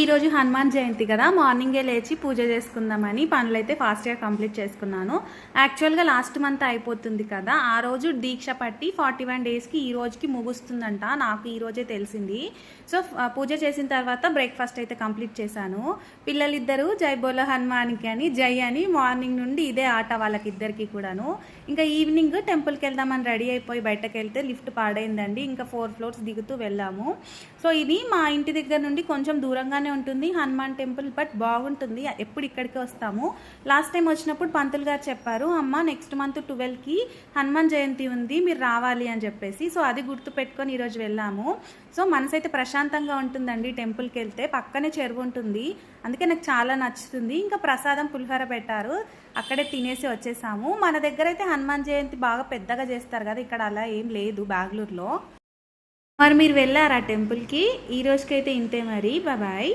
ఈరోజు హనుమాన్ జయంతి కదా, మార్నింగే లేచి పూజ చేసుకుందామని పనులైతే ఫాస్ట్గా కంప్లీట్ చేసుకున్నాను. యాక్చువల్గా లాస్ట్ మంత్ అయిపోతుంది కదా, ఆ రోజు దీక్ష పట్టి 41 డేస్కి ఈ రోజుకి ముగుస్తుందంట. నాకు ఈరోజే తెలిసింది. సో పూజ చేసిన తర్వాత బ్రేక్ఫాస్ట్ అయితే కంప్లీట్ చేశాను. పిల్లలిద్దరూ జై బోలో హనుమాన్కి అని జై అని మార్నింగ్ నుండి ఇదే ఆట వాళ్ళకిద్దరికి కూడాను. ఇంకా ఈవినింగ్ టెంపుల్కి వెళ్దామని రెడీ అయిపోయి బయటకు వెళ్తే లిఫ్ట్ పాడైందండి. ఇంకా 4 ఫ్లోర్స్ దిగుతూ వెళ్ళాము. సో ఇది మా ఇంటి దగ్గర నుండి కొంచెం దూరంగానే ఉంటుంది హనుమాన్ టెంపుల్, బట్ బాగుంటుంది. ఎప్పుడు ఇక్కడికే వస్తాము. లాస్ట్ టైం వచ్చినప్పుడు పంతులు గారు చెప్పారు, అమ్మ నెక్స్ట్ మంత్ 12కి హనుమాన్ జయంతి ఉంది, మీరు రావాలి అని చెప్పేసి. సో అది గుర్తు పెట్టుకొని ఈరోజు వెళ్ళాము. సో మనసైతే ప్రశాంతంగా ఉంటుందండి టెంపుల్కి వెళ్తే. పక్కనే చెరువు ఉంటుంది, అందుకే నాకు చాలా నచ్చుతుంది. ఇంకా ప్రసాదం పులిహోర పెట్టారు, అక్కడే తినేసి వచ్చేసాము. మన దగ్గర అయితే హనుమాన్ జయంతి బాగా పెద్దగా చేస్తారు కదా, ఇక్కడ అలా ఏం లేదు బెంగళూరులో. మరి మీరు వెళ్ళారా టెంపుల్కి? ఈ రోజుకైతే ఇంతే మరి, బాయ్.